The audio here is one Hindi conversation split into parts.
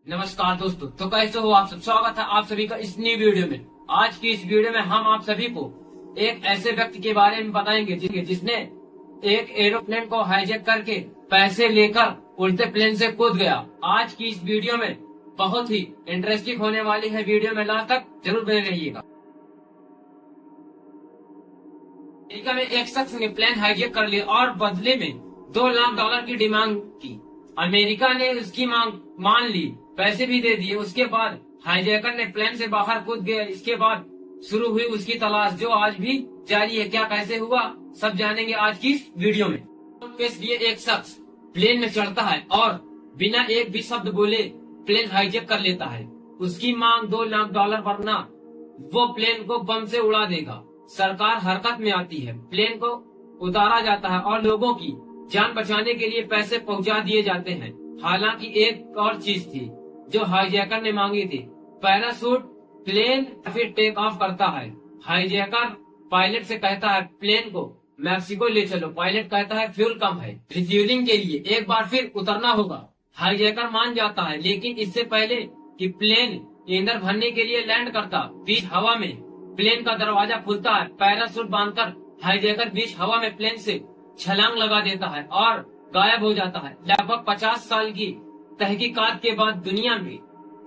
नमस्कार दोस्तों, तो कैसे हो आप सब। स्वागत है आप सभी का इस नई वीडियो में। आज की इस वीडियो में हम आप सभी को एक ऐसे व्यक्ति के बारे में बताएंगे जिसने एक एरोप्लेन को हाईजैक करके पैसे लेकर उड़ते प्लेन से कूद गया। आज की इस वीडियो में बहुत ही इंटरेस्टिंग होने वाली है। वीडियो में लास्ट तक जरूर बने रहिएगा। अमेरिका में एक शख्स ने प्लेन हाईजैक कर लिया और बदले में $2 लाख की डिमांड की। अमेरिका ने उसकी मांग मान ली, पैसे भी दे दिए। उसके बाद हाईजैकर ने प्लेन से बाहर कूद गया। इसके बाद शुरू हुई उसकी तलाश, जो आज भी जारी है। क्या कैसे हुआ सब जानेंगे आज की इस वीडियो में। इसलिए एक शख्स प्लेन में चढ़ता है और बिना एक भी शब्द बोले प्लेन हाईजैक कर लेता है। उसकी मांग $2 लाख, वरना वो प्लेन को बम से उड़ा देगा। सरकार हरकत में आती है, प्लेन को उतारा जाता है और लोगों की जान बचाने के लिए पैसे पहुंचा दिए जाते हैं। हालांकि एक और चीज थी जो हाईजैकर ने मांगी थी, पैराशूट। प्लेन फिर टेक ऑफ करता है। हाईजैकर पायलट से कहता है प्लेन को मैक्सिको ले चलो। पायलट कहता है फ्यूल कम है, रिफ्यूलिंग के लिए एक बार फिर उतरना होगा। हाईजैकर मान जाता है, लेकिन इससे पहले कि प्लेन ईंधन भरने के लिए लैंड करता, बीच हवा में प्लेन का दरवाजा खुलता है। पैराशूट बांधकर हाईजैकर बीच हवा में प्लेन से छलांग लगा देता है और गायब हो जाता है। लगभग 50 साल की तहकीकात के बाद दुनिया में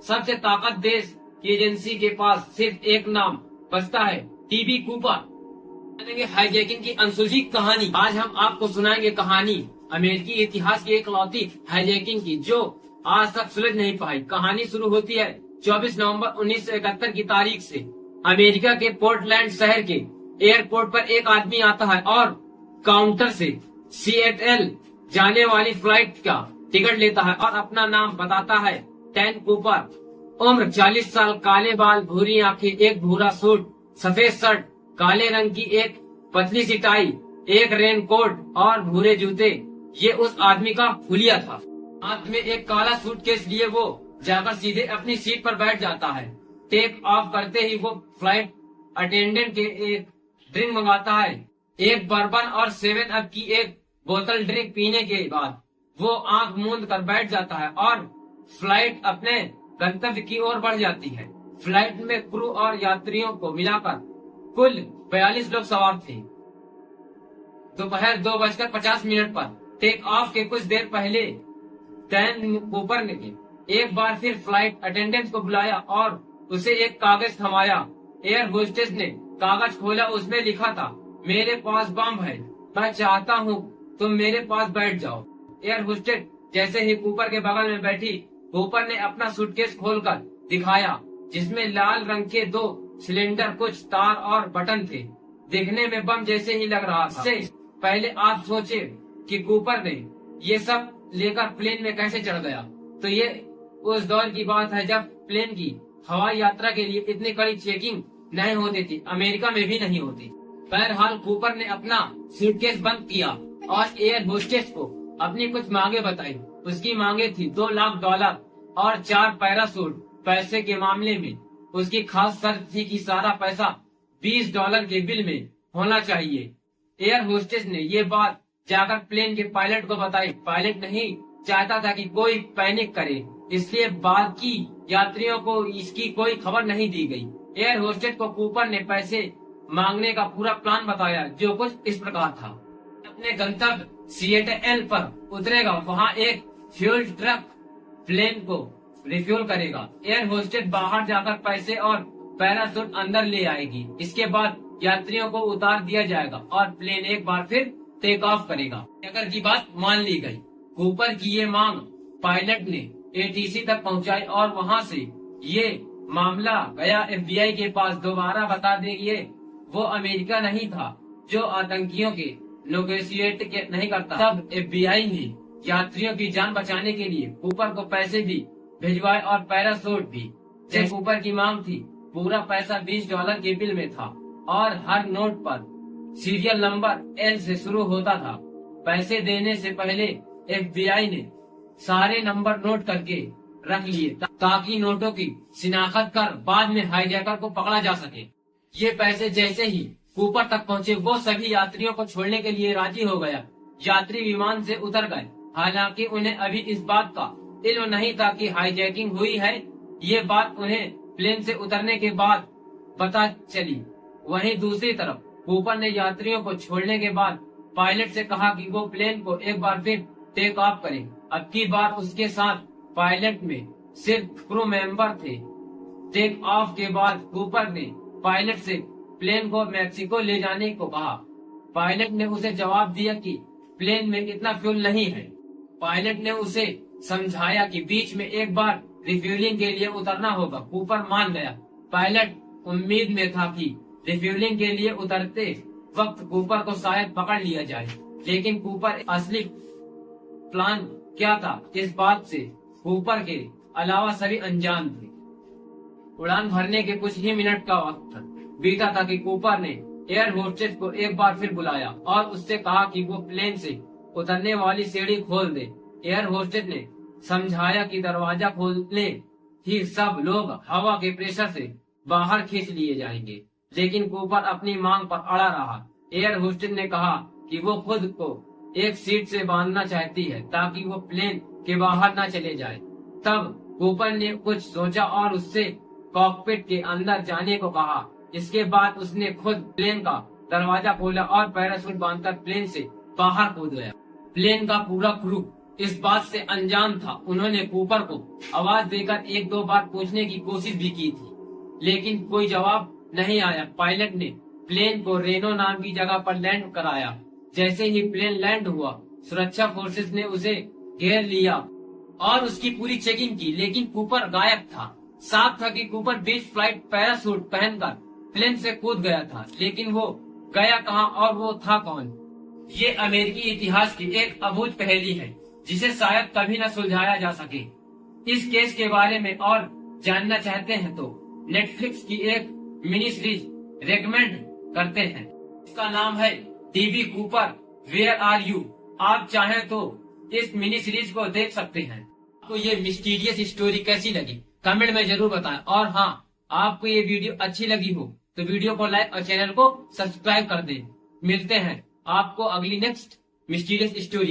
सबसे ताकत देश की एजेंसी के पास सिर्फ एक नाम बचता है, टीबी कूपर। हाईजैकिंग की अनसुलझी कहानी। आज हम आपको सुनाएंगे कहानी अमेरिकी इतिहास की एकलौती हाईजैकिंग की, जो आज तक सुलझ नहीं पाई। कहानी शुरू होती है 24 नवंबर 1971 की तारीख से। अमेरिका के पोर्टलैंड शहर के एयरपोर्ट पर एक आदमी आता है और काउंटर से सीएटएल जाने वाली फ्लाइट का टिकट लेता है और अपना नाम बताता है, टैन कूपर। उम्र 40 साल, काले बाल, भूरी आंखें, एक भूरा सूट, सफेद शर्ट, काले रंग की एक पतली सी टाई, एक रेनकोट और भूरे जूते। ये उस आदमी का हुलिया था। हाथ में एक काला सूटकेस लिए वो जाकर सीधे अपनी सीट पर बैठ जाता है। टेक ऑफ करते ही वो फ्लाइट अटेंडेंट के एक ड्रिंक मंगाता है। एक बर्बन और 7 अप की एक बोतल ड्रिंक पीने के बाद वो आंख मूंद कर बैठ जाता है और फ्लाइट अपने गंतव्य की ओर बढ़ जाती है। फ्लाइट में क्रू और यात्रियों को मिलाकर कुल 42 लोग सवार थे। दोपहर 2:50 पर टेक ऑफ के कुछ देर पहले टैन कूपर ने एक बार फिर फ्लाइट अटेंडेंट को बुलाया और उसे एक कागज थमाया। एयर होस्टेस ने कागज खोला, उसमें लिखा था, मेरे पास बम है, मैं चाहता हूँ तुम मेरे पास बैठ जाओ। एयर होस्टेस जैसे ही कूपर के बगल में बैठी, कूपर ने अपना सूटकेस खोलकर दिखाया, जिसमें लाल रंग के 2 सिलेंडर, कुछ तार और बटन थे। दिखने में बम जैसे ही लग रहा था। पहले आप सोचे कि कूपर ने ये सब लेकर प्लेन में कैसे चढ़ गया। तो ये उस दौर की बात है जब प्लेन की हवाई यात्रा के लिए इतनी कड़ी चेकिंग नहीं होती थी, अमेरिका में भी नहीं होती। बहरहाल कूपर ने अपना सूटकेस बंद किया और एयर होस्टेस को अपनी कुछ मांगे बताई। उसकी मांगे थी $2 लाख और 4 पैराशूट। पैसे के मामले में उसकी खास शर्त थी कि सारा पैसा $20 के बिल में होना चाहिए। एयर होस्टेस ने ये बात जाकर प्लेन के पायलट को बताई। पायलट नहीं चाहता था कि कोई पैनिक करे, इसलिए बाकी यात्रियों को इसकी कोई खबर नहीं दी गई। एयर होस्टेस को कूपर ने पैसे मांगने का पूरा प्लान बताया, जो कुछ इस प्रकार था। अपने गंतव्य सीएटएल पर उतरेगा, वहाँ एक फ्यूल ट्रक प्लेन को रिफ्यूल करेगा। एयर होस्टेस बाहर जाकर पैसे और पैराशूट अंदर ले आएगी। इसके बाद यात्रियों को उतार दिया जाएगा और प्लेन एक बार फिर टेक ऑफ करेगा। अगर की बात मान ली गई। कूपर की ये मांग पायलट ने एटीसी तक पहुंचाई और वहां से ये मामला गया एफबीआई के पास। दोबारा बता दें, ये वो अमेरिका नहीं था जो आतंकियों के नेगोशिएट नहीं करता। तब एफबीआई ने यात्रियों की जान बचाने के लिए कूपर को पैसे भी भिजवाए और पैराशूट भी। जैसे कूपर की मांग थी, पूरा पैसा $20 के बिल में था और हर नोट पर सीरियल नंबर L से शुरू होता था। पैसे देने से पहले एफबीआई ने सारे नंबर नोट करके रख लिए ताकि नोटों की शिनाख्त कर बाद में हाईजैकर को पकड़ा जा सके। ये पैसे जैसे ही कूपर तक पहुँचे, वो सभी यात्रियों को छोड़ने के लिए राजी हो गया। यात्री विमान से उतर गए। हालांकि उन्हें अभी इस बात का इल्म नहीं था कि हाईजैकिंग हुई है। ये बात उन्हें प्लेन से उतरने के बाद पता चली। वहीं दूसरी तरफ कूपर ने यात्रियों को छोड़ने के बाद पायलट से कहा कि वो प्लेन को एक बार फिर टेक ऑफ करें। अब की बार उसके साथ पायलट में सिर्फ क्रू मेंबर थे। टेक ऑफ के बाद कूपर ने पायलट से प्लेन को मैक्सिको ले जाने को कहा। पायलट ने उसे जवाब दिया कि प्लेन में इतना फ्यूल नहीं है। पायलट ने उसे समझाया कि बीच में एक बार रिफ्यूलिंग के लिए उतरना होगा। कूपर मान गया। पायलट उम्मीद में था कि रिफ्यूलिंग के लिए उतरते वक्त कूपर को शायद पकड़ लिया जाए, लेकिन कूपर असली प्लान क्या था इस बात से कूपर के अलावा सभी अनजान थे। उड़ान भरने के कुछ ही मिनट का वक्त बीता था कि कूपर ने एयर होस्टेस को एक बार फिर बुलाया और उससे कहा कि वो प्लेन से उतरने वाली सीढ़ी खोल दे। एयर होस्टेस ने समझाया कि दरवाजा खोलने ही सब लोग हवा के प्रेशर से बाहर खींच लिए जाएंगे, लेकिन कूपर अपनी मांग पर अड़ा रहा। एयर होस्टेस ने कहा कि वो खुद को एक सीट से बांधना चाहती है ताकि वो प्लेन के बाहर न चले जाए। तब कूपर ने कुछ सोचा और उससे कॉकपिट के अंदर जाने को कहा। इसके बाद उसने खुद प्लेन का दरवाजा खोला और पैराशूट बांधकर प्लेन से बाहर कूद गया। प्लेन का पूरा क्रू इस बात से अनजान था। उन्होंने कूपर को आवाज देकर एक दो बार पूछने की कोशिश भी की थी, लेकिन कोई जवाब नहीं आया। पायलट ने प्लेन को रेनो नाम की जगह पर लैंड कराया। जैसे ही प्लेन लैंड हुआ, सुरक्षा फोर्सेस ने उसे घेर लिया और उसकी पूरी चेकिंग की, लेकिन कूपर गायब था। साफ था कि कूपर बीच फ्लाइट पैराशूट पहनकर प्लेन से कूद गया था, लेकिन वो गया कहाँ और वो था कौन? ये अमेरिकी इतिहास की एक अबूझ पहेली है जिसे शायद कभी न सुलझाया जा सके। इस केस के बारे में और जानना चाहते हैं तो नेटफ्लिक्स की एक मिनी सीरीज रेकमेंड करते हैं। इसका नाम है DB Cooper where are you. आप चाहें तो इस मिनी सीरीज को देख सकते हैं। आपको ये मिस्टीरियस स्टोरी कैसी लगी कमेंट में जरूर बताएं। और हाँ, आपको ये वीडियो अच्छी लगी हो तो वीडियो को लाइक और चैनल को सब्सक्राइब कर दें। मिलते हैं आपको अगली नेक्स्ट मिस्टीरियस स्टोरी।